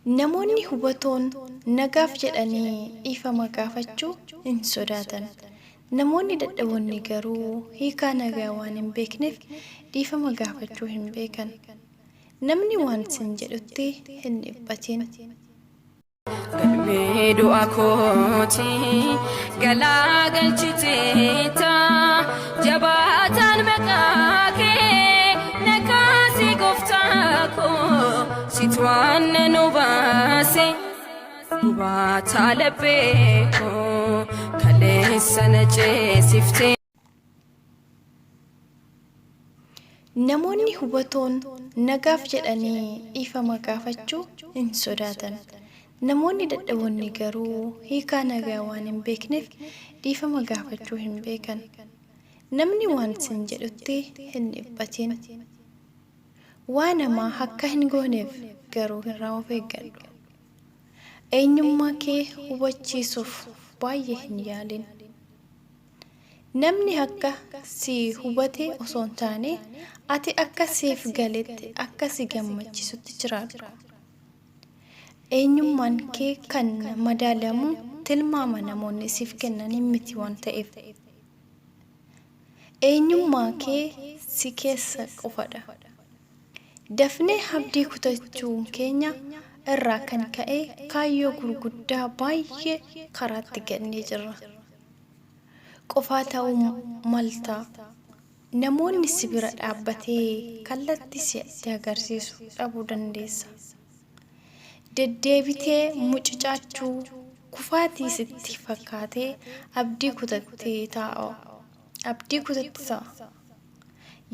Namoonni hubatoon nagaaf jedhanii dhiifama gaafachuu hin sodaatan. Namoonni dadhaboonni garuu hiikaa nagaa waan hin beekneef dhiifama gaafachuu hin beekan. Namni waan sin jedhutti hin dhiphatin. Galmee du'a kooti galaa galchiteeta jabaataan maqaa kee nakaasi gooftaa koo situaan nu baase gubaataa laphee koo kaleessa na ceesiftee. Namoonni hubatoon nagaaf jedhanii dhiifama gaafachuu hin sodaatan. Namoonni dadhaboonni garuu hiikaa nagaa waan hin beekneef dhiifama gaafachuu hin beekan. Namni waan sin jedhutti hin dhiphatin. Waa namaa akka hin gooneef garuu irraa of eeggadhu. Eenyummaa kee hubachiisuuf baay'ee hin yaalin. Namni akka si hubate osoo hin taane ati akka siif galetti akka si gammachisutti jiraadhu. Eenyummaan kee kan madaalamu tilmaama namoonni siif kennan miti waan ta'eef. Eenyummaa kee si keessa qofadha. Dafnee abdii kutachuun keenya irraa kan ka'e kaayyoo gurguddaa baay'ee karaatti gannee jirra. Qofaa ta'uu malta namoonni si bira dhaabbatee kallattii si'atti agarsiisu dhabuu dandeessa. Deddeebitee mucucaachuu kufaatii sitti fakkaatee abdii kutattee ta'a.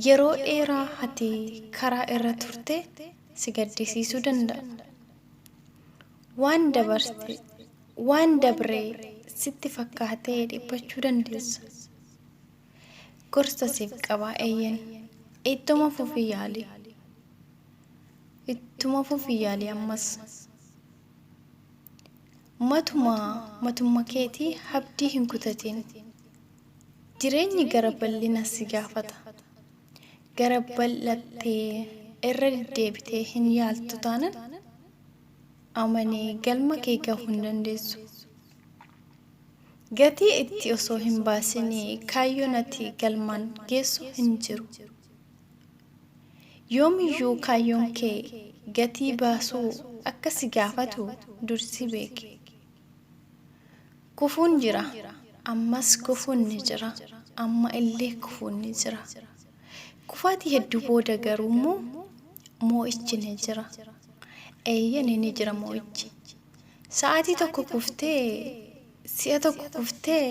Yeroo dheeraa ati karaa irra turte si gaddisiisuu danda'a. Waan dabree sitti fakkaatee dhiphachuu dandeessa. Gorsa siif qabaa eeyyan ittuma fufii yaali ammas. Matuma keetii abdii hin kutatin. Jireenyi gara bal'ina si gaafata. Gara bal'attee irra deddeebitee hin yaaltu taanan amanii galma kee gahuu hin dandeessu. Gatii itti osoo hin baasinii kaayyoon ati galmaan geessu hin jiru. Yoomiyyuu kaayyoon kee gatii baasuu akka si gaafatu dursi beeki. Kufuun jira, ammas kufuun ni jira, amma illee kufuun ni jira. Kufaatii hedduu booda garuu moo'ichi ni jira. Eeyyan ni jira moo'ichi. Sa'aatii tokko kuftee si'a tokko kuftee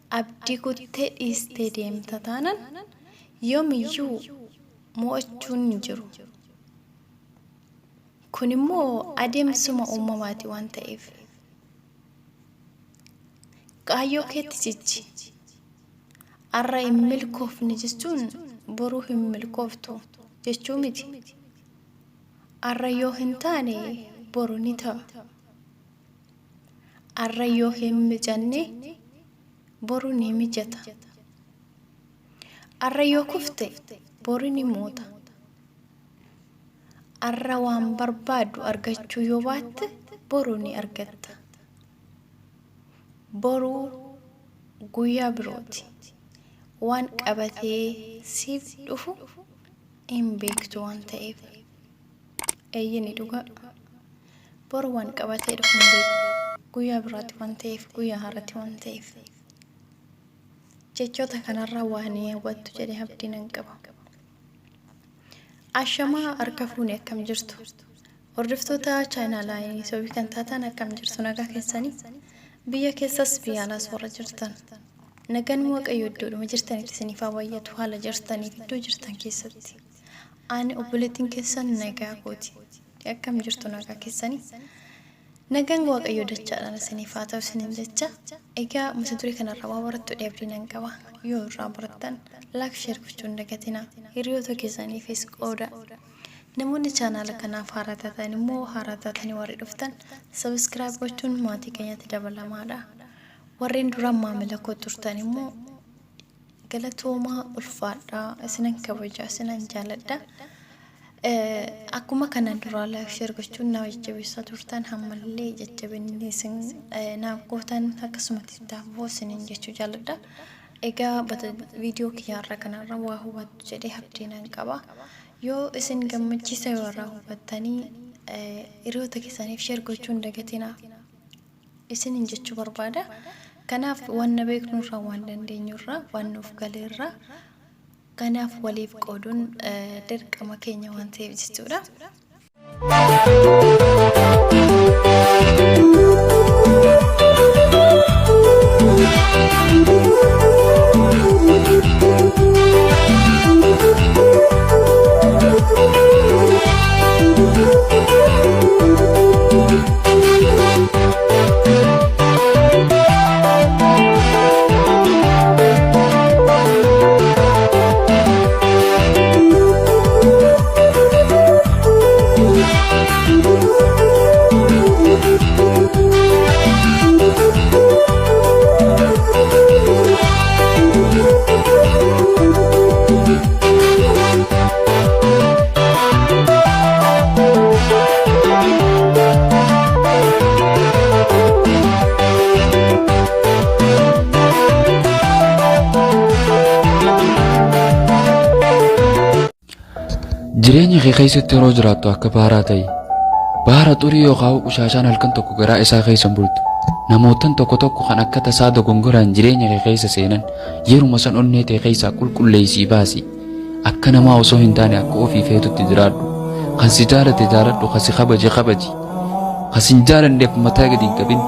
abdii kuttee dhiistee deemta taanan yoomiyyuu moo'achuun hin jiru. Kun immoo adeemsuma uumamaati waan ta'eef. Kaayyoo keetti cichi. Har'a hin milkoofne jechuun boruu hin milkooftu jechuu miti. Har'a yoo hin taane boru ni ta'a. Har'a yoo hin mijanne boru ni mijata. Har'a yoo kufte boru ni moota. Har'a waan barbaadu argachuu yoo baatte boru ni argatta. Boruu guyyaa birooti. Waan qabatee siif dhufu hin beektu waan ta'eef. Eeyyini dhugaa. Boru waan qabatee dhufu hin beektu. Guyyaa biraatti waan ta'eef, guyyaa har'aatti waan ta'eef. Jechoota kanarraa waan hawwattu jedhee abdiin hin qaba. Ashamaa harka fuunee akkam jirtu? Hordoftoota chaanaalaa Sobii kan taatan akkam jirtu nagaa keessanii? Biyya keessas biyya alaas warra jirtan. Nagaan Waaqayyoo iddoodhuma jirtanitti isiniif haa baay'atu haala jirtaniif iddoo jirtan keessatti. Ani obboleettiin keessan nagaa kooti. Akkam jirtu nagaa keessanii? Nagaan Waaqayyoo dachaadhaan isiniif haa ta'u isiniin jecha. Egaa mata duree kanarraa waa barattu dheebdii nan qaba. Yoo irraa barattan laak sheer gochuun dagatina. Hiriyoota keessaniifis qooda. Namoonni chaanaala kanaaf haaraa taatan immoo haaraa taatanii warri dhuftan sabiskiraayib gochuun maatii keenyatti dabalamaadha. Warreen duraan maamila koo turtan immoo galatoomaa ulfaadhaa isinan kabajaa isinan jaaladha. akkuma kana dura like share gochuun na jajjabeessaa turtan hammallee jajjabinni isin naaf gootan akkasumas daawwoo isiniin jechuu jaalladha. Egaa video kiyyaarra kanarra waa hubatu jedhee abdiin qaba. Yoo isin gammachiisa yoo irraa hubattanii hiriyoota keessaniif share gochuun dagatina isiniin jechuu barbaada. Kanaaf waan beeknurraa waan dandeenyurraa waan nuuf galeerraa kanaaf waliif qooduun dirqama keenya waan ta'eef jechuudha. Jireenya kee keessatti yeroo jiraattu akka baaraa ta'i. Baara xurii yookaan ushaashaan halkan tokko garaa isaa keessa bultu. Namootan tokko kan akka tasaa dogongoraan jireenya kee keessa seenan yeruma san onnee ta'e keessaa qulqulleessii baasi. Akka namaa osoo hin taane akka ofii feetutti jiraadhu. Kan si jaalate jaaladhu, kan si kabaje kabaji. Kan si hin jaalanneef mataa gadi hin qabin,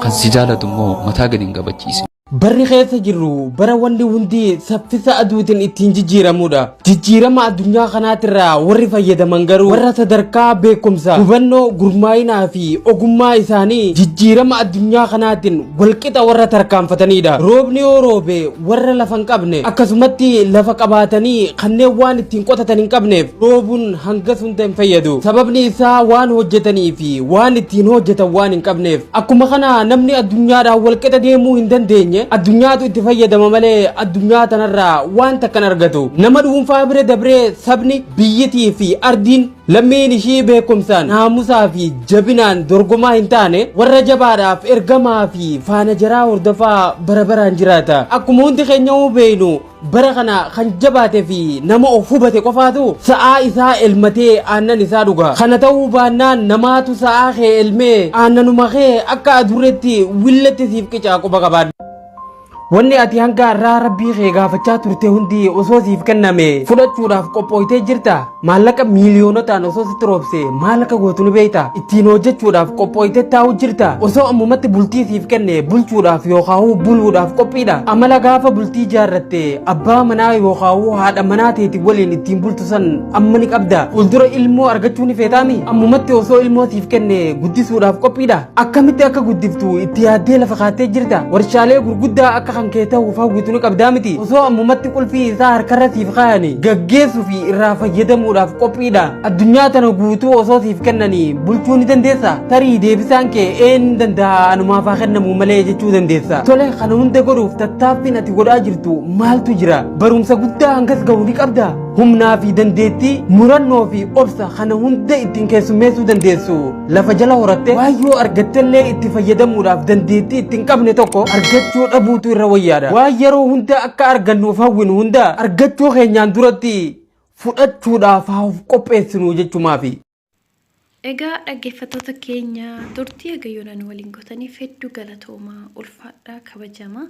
kan si jaalatu immoo mataa gadi hin qabachiisin. Barri keessa jirru bara wanni hundi saffisa aduutiin ittiin jijjiiramudha. Jijjiirama addunyaa kanaatirraa warri fayyadaman garuu warra sadarkaa beekumsa, hubannoo, gurmaa'inaa fi ogummaa isaanii jijjiirama addunyaa kanaatiin walqixa warra tarkaanfatanidha. Roobni yoo roobe warra lafa hin qabne akkasumatti lafa qabaatanii kanneen waan ittiin qotatan hin qabneef roobuun hanga hunda hin fayyadu. Sababni isaa waan hojjetanii fi waan ittiin hojjetan waan hin qabneef. Akkuma kana namni addunyaadhaan walqixa deemuu hin dandeenye addunyaatu itti fayyadama malee addunyaa tanarraa waan takkan argatu. Nama dhuunfaa bira dabree sabni biyyitii fi ardiin lammiin ishii beekumsaan naamusaa fi jabinaan dorgomaa hin taane warra jabaadhaaf ergamaa fi faana jaraa hordofaa bara baraan jiraata. Akkuma hundi keenya beeknu bara kana kan jabaate fi nama of hubate qofaatu sa'aa isaa elmatee aannan isaa dhuga. Kana ta'uu baannaan namaatu sa'aa kee elmee aannanuma kee akka adurreetti willetti siif qicaaquba qabaadha. Wanni ati hanga irraa rabbii kee gaafachaa turte hundi osoo siif kenname fudhachuudhaaf qophooytee jirta. Maallaqa miiliyoonotaan osoo sitti roobse maallaqa gootu ni beekta. Ittiin hojjechuudhaaf qophooytee taa'u jirta. Osoo ammumatti bultii siif kenne bulchuudhaaf yookaan buluudhaaf qophiidha. Amala gaafa bultii jaarratte abbaa manaa yookaan haadha manaa teeti waliin ittiin bultu san amma ni qabda. Fuuldura ilmoo argachuu ni feetaami. Ammumatti osoo ilmoo siif kenne guddisuudhaaf qophiidha. Akkamitti akka guddiftu itti yaaddee lafa kaatee jirta. Warshaalee gurguddaa akka kan kee ta'uu fawwitu ni qabdaa miti. Osoo ammumatti qulfii isaa harkarra siif kaayanii gaggeessuu fi irraa fayyadamuudhaaf qophiidha. Addunyaa tana guutuu osoo siif kennanii bulchuu ni dandeessa. Tarii deebisaan kee een danda'a anumaaf haa kennamu malee jechuu dandeessa. Tole kana hunda godhuuf tattaaffiin ati godhaa jirtu maaltu jira? Barumsa guddaa hangas ga'uu ni qabda. Humnaa fi dandeettii, murannoo fi obsa kana hunda ittiin keessummeessuu dandeessu. Lafa jala horatte waayyoo argattellee itti fayyadamuudhaaf dandeettii ittiin qabne tokko argachuu dhabuutu irra wayyaadha. Waan yeroo hunda akka argannuuf hawwinu hunda argachuu keenyaan duratti fudhachuudhaaf haa of qopheessinu jechumaafi. Egaa dhaggeeffattoota keenya turtii eegayyoonaan waliin gootaniif hedduu galatoomaa ulfaadhaa kabajamaa.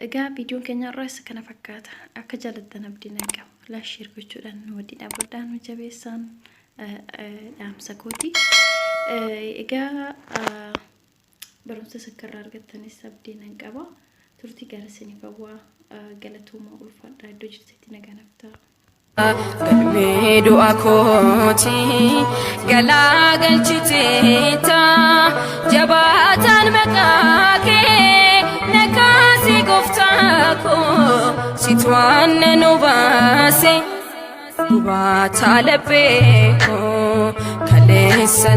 Egaa viidiyoon keenya irraas kana fakkaata. Akka jaalattan abdiin qaba. Laashii gochuudhaan wadii dhaabudhaan jabeessaan dhaamsa kooti. Egaa barumsa sakkarraa argattanis abdiin qaba. Turtii gara isiniif hawwaa galatoomaa ulfaadhaa iddoo jirtetti nagaan haftaa. Galmee du'a kooti galaa galchiteeta jabaataan maqaa kee nakaasi gooftaa koo sitwaan nu baase gubaataa laphee koo kaleessa